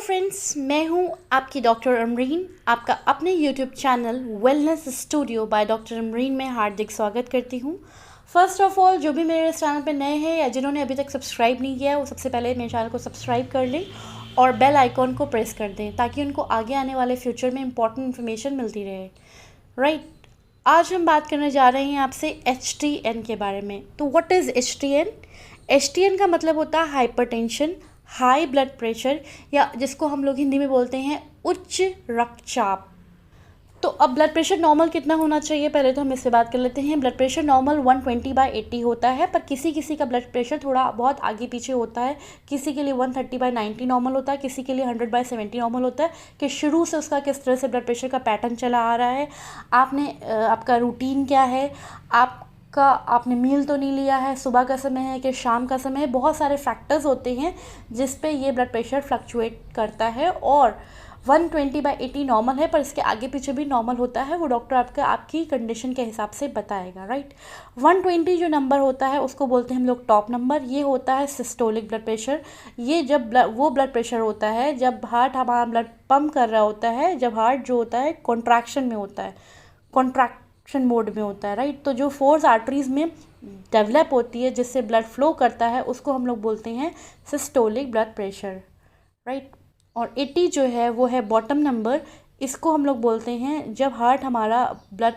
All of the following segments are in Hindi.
फ्रेंड्स, मैं हूं आपकी डॉक्टर अमरीन। आपका अपने YouTube channel wellness studio by doctor Amreen में हार्दिक स्वागत करती हूं। फर्स्ट ऑफ ऑल, जो भी मेरे इस चैनल पे नए हैं या जिन्होंने अभी तक सब्सक्राइब नहीं किया है, वो सबसे पहले मेरे चैनल को सब्सक्राइब कर लें और बेल आइकॉन को प्रेस कर दें ताकि उनको आगे आने वाले फ्यूचर में इंपॉर्टेंट इन्फॉर्मेशन मिलती रहे। राइट, आज हम बात करने जा रहे हैं आपसे HTN के बारे में। तो व्हाट इज़ HTN? HTN का मतलब होता है हाइपरटेंशन, हाई ब्लड प्रेशर, या जिसको हम लोग हिंदी में बोलते हैं उच्च रक्तचाप। तो अब ब्लड प्रेशर नॉर्मल कितना होना चाहिए, पहले तो हम इससे बात कर लेते हैं। ब्लड प्रेशर नॉर्मल 120/80 होता है, पर किसी किसी का ब्लड प्रेशर थोड़ा बहुत आगे पीछे होता है। किसी के लिए 130/90 नॉर्मल होता है, किसी के लिए 100/70 नॉर्मल होता है। कि शुरू से उसका किस तरह से ब्लड प्रेशर का पैटर्न चला आ रहा है, आपका रूटीन क्या है, आपने मील तो नहीं लिया है, सुबह का समय है कि शाम का समय है। बहुत सारे फैक्टर्स होते हैं जिस पे ये ब्लड प्रेशर फ्लक्चुएट करता है। और 120/80 नॉर्मल है, पर इसके आगे पीछे भी नॉर्मल होता है। वो डॉक्टर आपकी कंडीशन के हिसाब से बताएगा। राइट, 120 जो नंबर होता है उसको बोलते हैं हम लोग टॉप नंबर। ये होता है सिस्टोलिक ब्लड प्रेशर। ये जब वो ब्लड प्रेशर होता है जब हार्ट हमारा ब्लड पंप कर रहा होता है, जब हार्ट जो होता है कॉन्ट्रैक्शन में होता है, कॉन्ट्रैक्शन मोड में होता है। राइट, तो जो फोर्स आर्टरीज में डेवलप होती है जिससे ब्लड फ्लो करता है उसको हम लोग बोलते हैं सिस्टोलिक ब्लड प्रेशर। राइट, और 80 जो है वो है बॉटम नंबर। इसको हम लोग बोलते हैं जब हार्ट हमारा ब्लड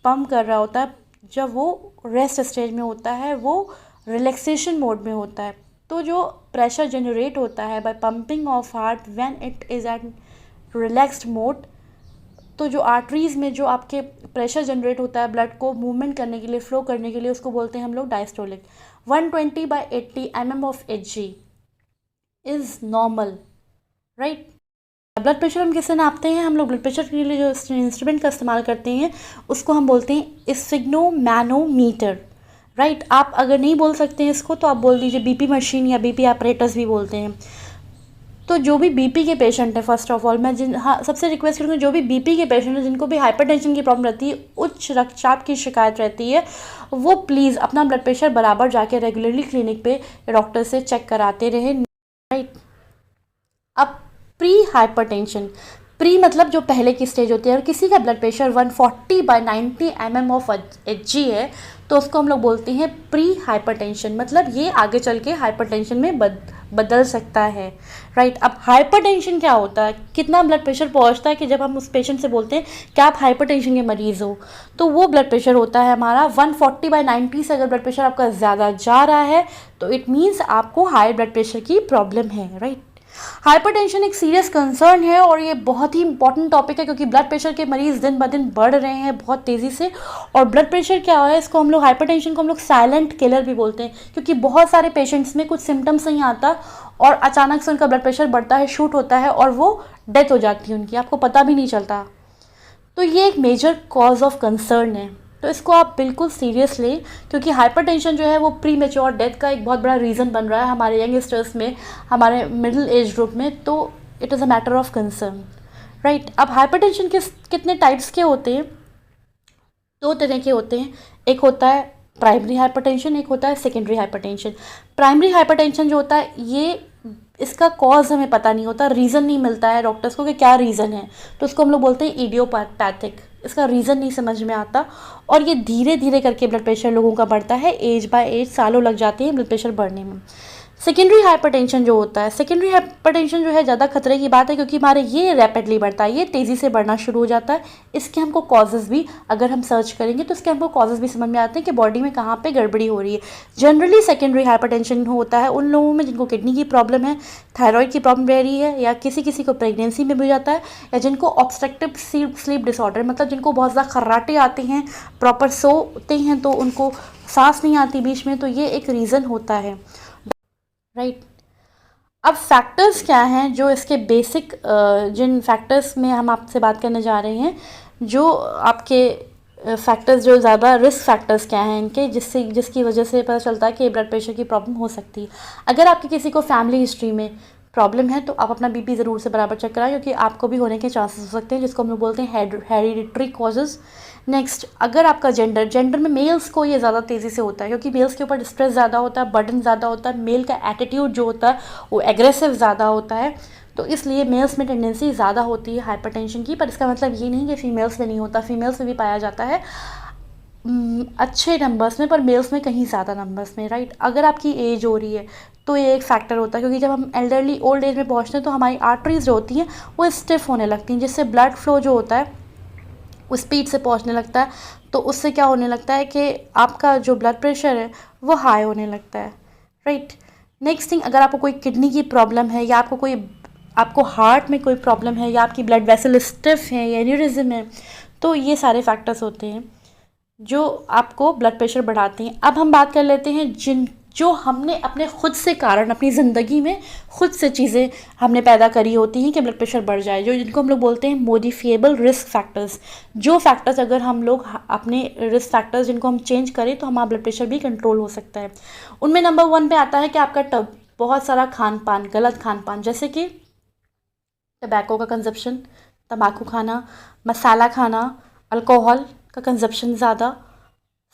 पंप कर रहा होता है, जब वो रेस्ट स्टेज में होता है, वो रिलैक्सेशन मोड में होता है। तो जो प्रेशर जनरेट होता है by pumping of heart when it is at relaxed mode, तो जो आर्टरीज़ में जो आपके प्रेशर जनरेट होता है ब्लड को मूवमेंट करने के लिए, फ्लो करने के लिए, उसको बोलते हैं हम लोग diastolic. 120/80 mm of Hg is normal. Right, blood pressure हम किससे नापते हैं? हम लोग ब्लड प्रेशर के लिए जो इंस्ट्रूमेंट का इस्तेमाल करते हैं उसको हम बोलते हैं स्फिग्नोमैनोमीटर। राइट, आप अगर नहीं बोल सकते हैं इसको तो आप बोल दीजिए BP मशीन या BP ऑपरेटर्स भी बोलते हैं। तो जो भी BP के पेशेंट है, फर्स्ट ऑफ ऑल मैं सबसे रिक्वेस्ट करूँगी, जो भी BP के पेशेंट है, जिनको भी हाइपरटेंशन की प्रॉब्लम रहती है, उच्च रक्तचाप की शिकायत रहती है, वो प्लीज़ अपना ब्लड प्रेशर बराबर जाके रेगुलरली क्लिनिक पे डॉक्टर से चेक कराते रहे। राइट, अब प्री हाइपरटेंशन, प्री मतलब जो पहले की स्टेज होती है। और किसी का blood pressure 140/90 mm of Hg है तो उसको हम लोग बोलते हैं प्री हाइपरटेंशन। मतलब ये आगे चल के हाइपरटेंशन में बदल सकता है। राइट, अब हाइपरटेंशन क्या होता है, कितना ब्लड प्रेशर पहुंचता है कि जब हम उस पेशेंट से बोलते हैं कि आप हाइपरटेंशन के मरीज़ हो, तो वो ब्लड प्रेशर होता है हमारा 140/90 से। अगर ब्लड प्रेशर आपका ज़्यादा जा रहा है तो इट मीन्स आपको हाई ब्लड प्रेशर की प्रॉब्लम है। राइट, हाइपरटेंशन एक सीरियस कंसर्न है और ये बहुत ही इंपॉर्टेंट टॉपिक है क्योंकि ब्लड प्रेशर के मरीज़ दिन ब दिन बढ़ रहे हैं बहुत तेज़ी से। और ब्लड प्रेशर क्या है, इसको हम लोग हाइपरटेंशन को हम लोग साइलेंट किलर भी बोलते हैं, क्योंकि बहुत सारे पेशेंट्स में कुछ सिम्टम्स नहीं आता और अचानक से उनका ब्लड प्रेशर बढ़ता है, शूट होता है और वो डेथ हो जाती है उनकी, आपको पता भी नहीं चलता। तो ये एक मेजर कॉज ऑफ कंसर्न है, तो इसको आप बिल्कुल सीरियस लें क्योंकि हाइपरटेंशन जो है वो प्री मेच्योर डेथ का एक बहुत बड़ा रीज़न बन रहा है हमारे यंगस्टर्स में, हमारे मिडिल एज ग्रुप में। तो it is a matter of concern. Right, अब हाइपरटेंशन कितने टाइप्स के होते हैं? 2 तरह के होते हैं। एक होता है प्राइमरी हाइपरटेंशन, एक होता है सेकेंडरी हाइपरटेंशन। प्राइमरी हाइपरटेंशन जो होता है, ये इसका कॉज हमें पता नहीं होता, रीज़न नहीं मिलता है डॉक्टर्स को कि क्या रीज़न है, तो उसको हम लोग बोलते हैं इडियोपैथिक। इसका रीज़न नहीं समझ में आता और ये धीरे धीरे करके ब्लड प्रेशर लोगों का बढ़ता है, एज बाय एज सालों लग जाते हैं ब्लड प्रेशर बढ़ने में। सेकेंडरी हाइपरटेंशन जो होता है, सेकेंडरी हाइपरटेंशन जो है ज़्यादा खतरे की बात है क्योंकि हमारे ये रैपिडली बढ़ता है, ये तेज़ी से बढ़ना शुरू हो जाता है। इसके हमको कॉजेज़ भी, अगर हम सर्च करेंगे तो इसके हमको कॉजेज़ भी समझ में आते हैं कि बॉडी में कहाँ पे गड़बड़ी हो रही है। जनरली सेकेंडरी हाइपरटेंशन होता है उन लोगों में जिनको किडनी की प्रॉब्लम है, थायराइड की प्रॉब्लम रह रही है, या किसी किसी को प्रेगनेंसी में भी हो जाता है, या जिनको ऑब्स्ट्रक्टिव स्लीप डिसऑर्डर, मतलब जिनको बहुत ज़्यादा खर्राटे आते हैं, प्रॉपर सोते हैं तो उनको सांस नहीं आती बीच में, तो ये एक रीज़न होता है। राइट, अब फैक्टर्स क्या हैं जो इसके बेसिक, जिन फैक्टर्स में हम आपसे बात करने जा रहे हैं, जो आपके फैक्टर्स, जो ज़्यादा रिस्क फैक्टर्स क्या हैं इनके, जिसकी वजह से पता चलता है कि ब्लड प्रेशर की प्रॉब्लम हो सकती है। अगर आपकी किसी को फैमिली हिस्ट्री में प्रॉब्लम है तो आप अपना बीपी ज़रूर से बराबर चेक कराएं, क्योंकि आपको भी होने के चांसेस हो सकते हैं, जिसको हम लोग बोलते हैं हेरिडिटरी कॉजेज़। नेक्स्ट, अगर आपका जेंडर में मेल्स को ये ज़्यादा तेज़ी से होता है, क्योंकि मेल्स के ऊपर स्ट्रेस ज़्यादा होता है, बर्डन ज़्यादा होता है, मेल का एटीट्यूड जो होता है वो एग्रेसिव ज़्यादा होता है, तो इसलिए मेल्स में टेंडेंसी ज़्यादा होती है हाइपरटेंशन की। पर इसका मतलब ये नहीं कि फ़ीमेल्स में नहीं होता, फीमेल्स में भी पाया जाता है अच्छे नंबर्स में, पर मेल्स में कहीं ज़्यादा नंबर्स में, राइट। अगर आपकी एज हो रही है तो ये एक फैक्टर होता है, क्योंकि जब हम एल्डरली ओल्ड एज में पहुंचते हैं तो हमारी आर्टरीज जो होती हैं वो स्टिफ होने लगती हैं, जिससे ब्लड फ्लो जो होता है वो स्पीड से पहुंचने लगता है, तो उससे क्या होने लगता है कि आपका जो ब्लड प्रेशर है वो हाई होने लगता है, राइट। नेक्स्ट थिंग, अगर आपको कोई किडनी की प्रॉब्लम है, या आपको हार्ट में कोई प्रॉब्लम है, या आपकी ब्लड वेसल स्टिफ है या एन्यूरिज्म है, तो ये सारे फैक्टर्स होते हैं जो आपको ब्लड प्रेशर बढ़ाते हैं। अब हम बात कर लेते हैं जो हमने अपने खुद से कारण अपनी ज़िंदगी में खुद से चीज़ें हमने पैदा करी होती हैं कि ब्लड प्रेशर बढ़ जाए, जिनको हम लोग बोलते हैं मॉडिफिएबल रिस्क फैक्टर्स। जो फैक्टर्स अगर हम लोग अपने रिस्क फैक्टर्स जिनको हम चेंज करें तो हमारा ब्लड प्रेशर भी कंट्रोल हो सकता है। उनमें नंबर 1 पे आता है कि आपका बहुत सारा खान पान, गलत खान पान, जैसे कि टबैको का कंजप्शन, तंबाकू खाना, मसाला खाना, अल्कोहल का कंजप्शन ज़्यादा,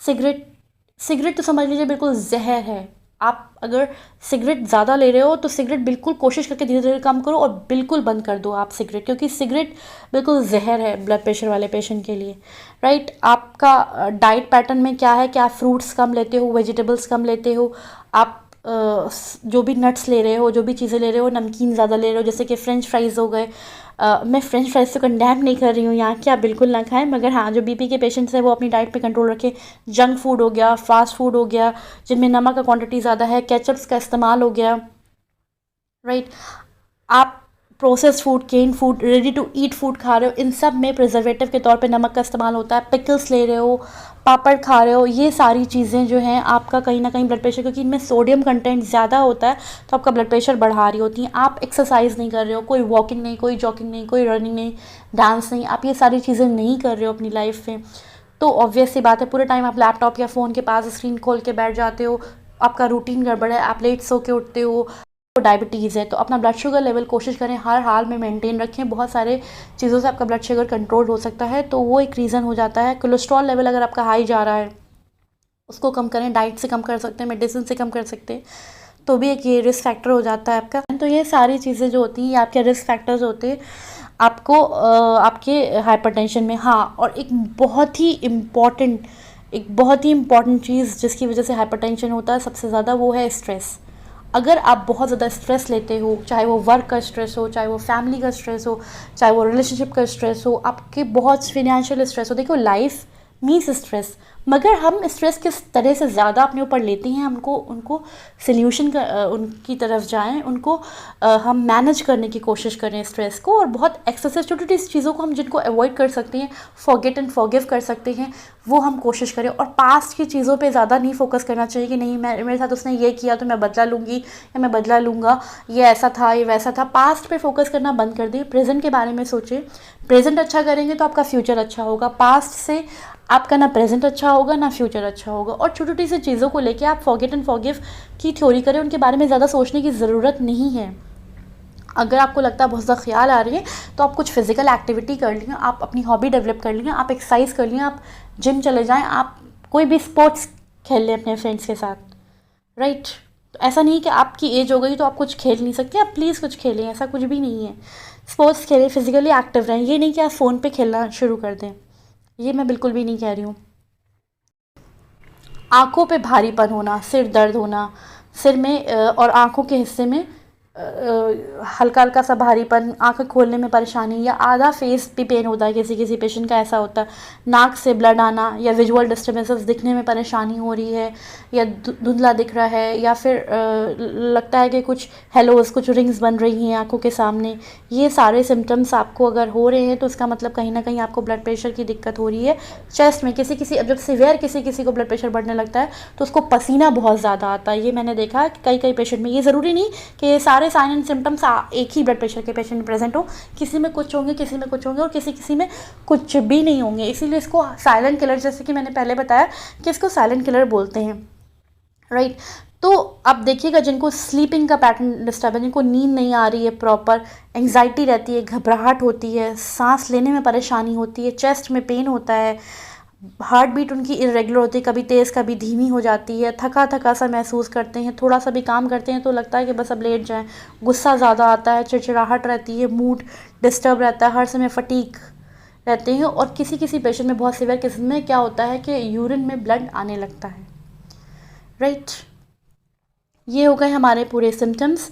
सिगरेट तो समझ लीजिए बिल्कुल जहर है। आप अगर सिगरेट ज़्यादा ले रहे हो तो सिगरेट बिल्कुल कोशिश करके धीरे धीरे कम करो और बिल्कुल बंद कर दो आप सिगरेट, क्योंकि सिगरेट बिल्कुल जहर है ब्लड प्रेशर वाले पेशेंट के लिए, राइट। आपका डाइट पैटर्न में क्या है कि आप फ्रूट्स कम लेते हो, वेजिटेबल्स कम लेते हो, आप जो भी नट्स ले रहे हो, जो भी चीज़ें ले रहे हो, नमकीन ज़्यादा ले रहे हो, जैसे कि फ्रेंच फ्राइज़ हो गए। मैं फ्रेंच फ्राइज़ को कंडेम नहीं कर रही हूँ यहाँ कि आप बिल्कुल ना खाएं, मगर हाँ, जो बीपी के पेशेंट्स हैं वो अपनी डाइट पे कंट्रोल रखें। जंक फूड हो गया, फास्ट फूड हो गया, जिनमें नमक का क्वांटिटी ज़्यादा है, केचप्स का इस्तेमाल हो गया, राइट। आप processed food, can food, ready to eat food खा रहे हो, इन सब में प्रिजर्वेटिव के तौर पे नमक का इस्तेमाल होता है। पिकल्स ले रहे हो, पापड़ खा रहे हो, ये सारी चीज़ें जो हैं आपका कहीं ना कहीं ब्लड प्रेशर, क्योंकि इनमें सोडियम कंटेंट ज़्यादा होता है तो आपका ब्लड प्रेशर बढ़ा रही होती हैं। आप एक्सरसाइज नहीं कर रहे हो, कोई वॉकिंग नहीं, कोई जॉगिंग नहीं, कोई रनिंग नहीं, डांस नहीं, आप ये सारी चीज़ें नहीं कर रहे हो अपनी लाइफ में, तो ऑब्वियस सी बात है पूरे टाइम आप लैपटॉप या फ़ोन के पास स्क्रीन खोल के बैठ जाते हो, आपका रूटीन गड़बड़ है, आप लेट सो के उठते हो, डायबिटीज़ है, तो अपना ब्लड शुगर लेवल कोशिश करें हर हाल में मेंटेन रखें। बहुत सारे चीज़ों से आपका ब्लड शुगर कंट्रोल हो सकता है, तो वो एक रीज़न हो जाता है। कोलेस्ट्रॉल लेवल अगर आपका हाई जा रहा है उसको कम करें, डाइट से कम कर सकते हैं, मेडिसिन से कम कर सकते हैं, तो भी एक ये रिस्क फैक्टर हो जाता है आपका। तो ये सारी चीज़ें जो होती हैं ये आपके रिस्क फैक्टर्स होते हैं आपको आपके हाइपरटेंशन में। हाँ, और एक बहुत ही इम्पॉर्टेंट चीज़ जिसकी वजह से हाइपरटेंशन होता है सबसे ज़्यादा, वो है स्ट्रेस। अगर आप बहुत ज़्यादा स्ट्रेस लेते हो, चाहे वो वर्क का स्ट्रेस हो, चाहे वो फैमिली का स्ट्रेस हो, चाहे वो रिलेशनशिप का स्ट्रेस हो, आपके बहुत फिनेंशियल स्ट्रेस हो, देखो लाइफ मीन्स स्ट्रेस, मगर हम स्ट्रेस किस तरह से ज़्यादा अपने ऊपर लेते हैं, उनको सोल्यूशन का उनकी तरफ जाएं, उनको हम मैनेज करने की कोशिश करें स्ट्रेस को, और बहुत एक्सेसिव छोटी छोटी चीज़ों को हम जिनको अवॉइड कर सकते हैं, फॉरगेट एंड फॉरगिव कर सकते हैं, वो हम कोशिश करें। और पास्ट की चीज़ों पे ज़्यादा नहीं फोकस करना चाहिए कि नहीं मेरे साथ उसने ये किया तो मैं बदला लूँगी या मैं बदला लूँगा, ये ऐसा था, ये वैसा था। पास्ट पे फोकस करना बंद कर दें, प्रेजेंट के बारे में सोचें। प्रेजेंट अच्छा करेंगे तो आपका फ्यूचर अच्छा होगा, पास्ट से आपका ना प्रेजेंट अच्छा होगा ना फ्यूचर अच्छा होगा। और छोटी छोटी सी चीज़ों को लेके आप फॉरगेट एंड फॉरगिव की थ्योरी करें, उनके बारे में ज़्यादा सोचने की ज़रूरत नहीं है। अगर आपको लगता है बहुत ज़्यादा ख्याल आ रही है तो आप कुछ फिजिकल एक्टिविटी कर लें, आप अपनी हॉबी डेवलप कर लें, आप एक्सरसाइज कर लें, आप जिम चले जाएं, आप कोई भी स्पोर्ट्स खेल लें अपने फ्रेंड्स के साथ, राइट। तो ऐसा नहीं कि आपकी एज हो गई तो आप कुछ खेल नहीं सकते, आप प्लीज़ कुछ खेलें, ऐसा कुछ भी नहीं है। स्पोर्ट्स खेलें, फिजिकली एक्टिव रहें, ये नहीं कि आप फ़ोन पे खेलना शुरू कर दें, ये मैं बिल्कुल भी नहीं कह रही हूँ। आँखों पे भारीपन होना, सिर दर्द होना, सिर में और आँखों के हिस्से में हल्का हल्का सा भारीपन, आँखें खोलने में परेशानी, या आधा फेस भी पेन होता है, किसी किसी पेशेंट का ऐसा होता है, नाक से ब्लड आना, या विजुअल डिस्टर्बेंसेस, दिखने में परेशानी हो रही है, या धुंधला दिख रहा है, या फिर लगता है कि कुछ हेलोज, कुछ रिंग्स बन रही हैं आँखों के सामने, ये सारे सिम्टम्स आपको अगर हो रहे हैं तो इसका मतलब कहीं ना कहीं आपको ब्लड प्रेशर की दिक्कत हो रही है। चेस्ट में अब जब सीवियर किसी को ब्लड प्रेशर बढ़ने लगता है तो उसको पसीना बहुत ज़्यादा आता है, ये मैंने देखा है कई पेशेंट में। ये ज़रूरी नहीं कि सारे साइन एंड सिम्टम्स एक ही ब्लड प्रेशर के पेशेंट में प्रेजेंट हो, किसी में कुछ होंगे, किसी में कुछ होंगे, और किसी में कुछ भी नहीं होंगे। इसीलिए इसको साइलेंट किलर, जैसे कि मैंने पहले बताया कि इसको साइलेंट किलर बोलते हैं, राइट। तो आप देखिएगा जिनको स्लीपिंग का पैटर्न डिस्टर्ब है, जिनको नींद नहीं आ रही है प्रॉपर, एंग्जाइटी रहती है, घबराहट होती है, सांस लेने में परेशानी होती है, चेस्ट में पेन होता है, हार्ट बीट उनकी इरेगुलर होती है, कभी तेज़ कभी धीमी हो जाती है, थका थका सा महसूस करते हैं, थोड़ा सा भी काम करते हैं तो लगता है कि बस अब लेट जाएं, गुस्सा ज़्यादा आता है, चिड़चिड़ाहट रहती है, मूड डिस्टर्ब रहता है, हर समय फटीग रहते हैं। और किसी किसी पेशेंट में, बहुत सीवियर केस में क्या होता है कि यूरिन में ब्लड आने लगता है। राइट, ये हो गए हमारे पूरे सिम्टम्स।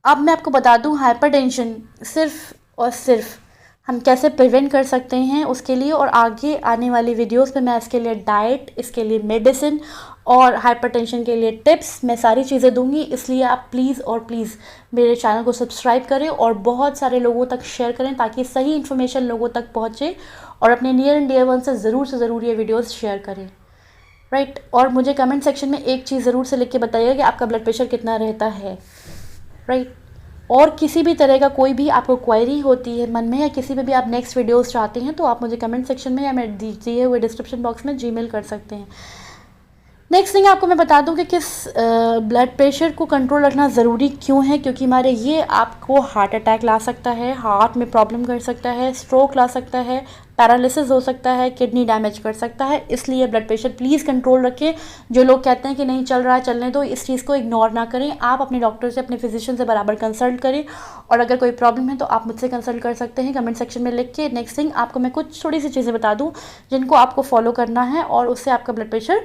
अब मैं आपको बता दूं हाइपरटेंशन सिर्फ और सिर्फ हम कैसे प्रिवेंट कर सकते हैं उसके लिए, और आगे आने वाली वीडियोस पे मैं इसके लिए डाइट, इसके लिए मेडिसिन और हाइपरटेंशन के लिए टिप्स, मैं सारी चीज़ें दूंगी। इसलिए आप प्लीज़ और प्लीज़ मेरे चैनल को सब्सक्राइब करें और बहुत सारे लोगों तक शेयर करें ताकि सही इन्फॉर्मेशन लोगों तक पहुँचे, और अपने नियर एंड डियर वन से ज़रूर ये वीडियोज़ शेयर करें। राइट, और मुझे कमेंट सेक्शन में एक चीज़ ज़रूर से लिख के बताइएगा कि आपका ब्लड प्रेशर कितना रहता है। राइट, और किसी भी तरह का कोई भी आपको क्वेरी होती है मन में, या किसी में भी आप नेक्स्ट वीडियोस चाहते हैं, तो आप मुझे कमेंट सेक्शन में या मेरे दिए हुए डिस्क्रिप्शन बॉक्स में जीमेल कर सकते हैं। नेक्स्ट थिंग आपको मैं बता दूं कि किस ब्लड प्रेशर को कंट्रोल रखना ज़रूरी क्यों है, क्योंकि हमारे ये आपको हार्ट अटैक ला सकता है, हार्ट में प्रॉब्लम कर सकता है, स्ट्रोक ला सकता है, पैरालिसिस हो सकता है, किडनी डैमेज कर सकता है। इसलिए ब्लड प्रेशर प्लीज़ कंट्रोल रखें। जो लोग कहते हैं कि नहीं चल रहा है, चलने दो, इस चीज़ को इग्नोर ना करें। आप अपने डॉक्टर से, अपने फिजिशियन से बराबर कंसल्ट करें, और अगर कोई प्रॉब्लम है तो आप मुझसे कंसल्ट कर सकते हैं कमेंट सेक्शन में लिख के। नेक्स्ट थिंग आपको मैं कुछ थोड़ी सी चीज़ें बता दूँ जिनको आपको फॉलो करना है, और उससे आपका ब्लड प्रेशर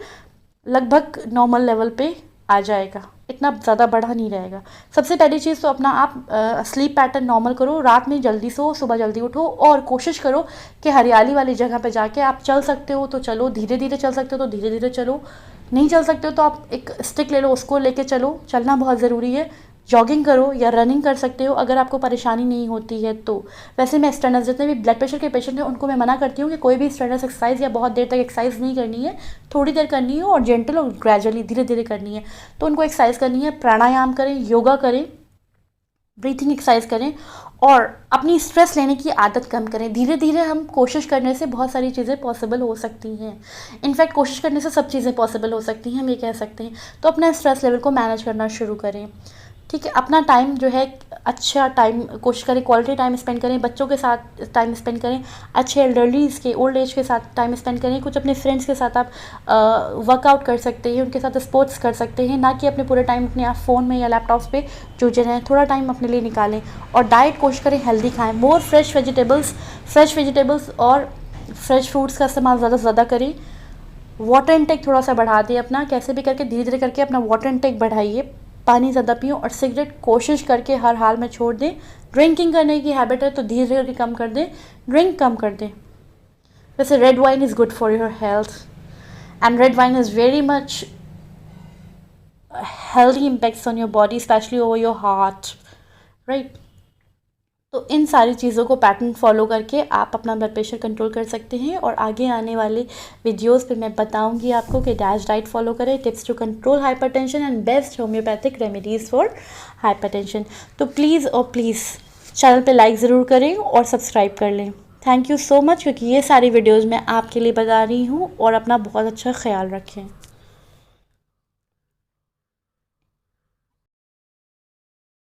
लगभग नॉर्मल लेवल पे आ जाएगा, इतना ज़्यादा बढ़ा नहीं रहेगा। सबसे पहली चीज़ तो अपना आप स्लीप पैटर्न नॉर्मल करो, रात में जल्दी सो, सुबह जल्दी उठो, और कोशिश करो कि हरियाली वाली जगह पे जाके आप चल सकते हो तो चलो, धीरे धीरे चल सकते हो तो धीरे धीरे चलो, नहीं चल सकते हो तो आप एक स्टिक ले लो, उसको लेके चलो, चलना बहुत ज़रूरी है। जॉगिंग करो या रनिंग कर सकते हो अगर आपको परेशानी नहीं होती है तो। वैसे मैं स्ट्रेनर्स, जितने भी ब्लड प्रेशर के पेशेंट हैं उनको मैं मना करती हूँ कि कोई भी स्ट्रेनर्स एक्सरसाइज या बहुत देर तक एक्सरसाइज नहीं करनी है, थोड़ी देर करनी है और जेंटल और ग्रेजुअली धीरे धीरे करनी है। तो उनको एक्सरसाइज करनी है, प्राणायाम करें, योगा करें, ब्रीथिंग एक्सरसाइज करें, और अपनी स्ट्रेस लेने की आदत कम करें। धीरे धीरे हम कोशिश करने से बहुत सारी चीज़ें पॉसिबल हो सकती हैं। इनफैक्ट कोशिश करने से सब चीज़ें पॉसिबल हो सकती हैं, हम ये कह सकते हैं। तो अपना स्ट्रेस लेवल को मैनेज करना शुरू करें। ठीक है, अपना टाइम जो है अच्छा टाइम कोशिश करें, क्वालिटी टाइम स्पेंड करें, बच्चों के साथ टाइम स्पेंड करें, अच्छे एल्डरलीज़ के, ओल्ड एज के साथ टाइम स्पेंड करें। कुछ अपने फ्रेंड्स के साथ आप वर्कआउट कर सकते हैं, उनके साथ स्पोर्ट्स कर सकते हैं, ना कि अपने पूरे टाइम अपने आप फ़ोन में या लैपटॉप्स पे जूझे रहें। थोड़ा टाइम अपने लिए निकालें, और डाइट कोशिश करें हेल्दी खाएँ, मोर फ्रेश वेजिटेबल्स और फ्रेश फ्रूट्स का इस्तेमाल ज़्यादा से ज़्यादा करें। वाटर इनटेक थोड़ा सा बढ़ा दें अपना, कैसे भी करके धीरे धीरे करके अपना वाटर इनटेक बढ़ाइए, पानी ज़्यादा पियो, और सिगरेट कोशिश करके हर हाल में छोड़ दें। ड्रिंकिंग करने की हैबिट है तो धीरे धीरे कम कर दें, ड्रिंक कम कर दें। वैसे red wine is good for your health, and red wine is very much healthy impacts on your body, specially over your heart. Right, तो इन सारी चीज़ों को पैटर्न फॉलो करके आप अपना ब्लड प्रेशर कंट्रोल कर सकते हैं। और आगे आने वाले वीडियोस पे मैं बताऊंगी आपको कि डैश डाइट फॉलो करें, tips to control hypertension and best homeopathic remedies for hypertension. तो प्लीज़ और प्लीज़ चैनल पे लाइक ज़रूर करें और सब्सक्राइब कर लें। थैंक यू सो मच, क्योंकि ये सारी वीडियोज़ मैं आपके लिए बता रही हूँ। और अपना बहुत अच्छा ख्याल रखें।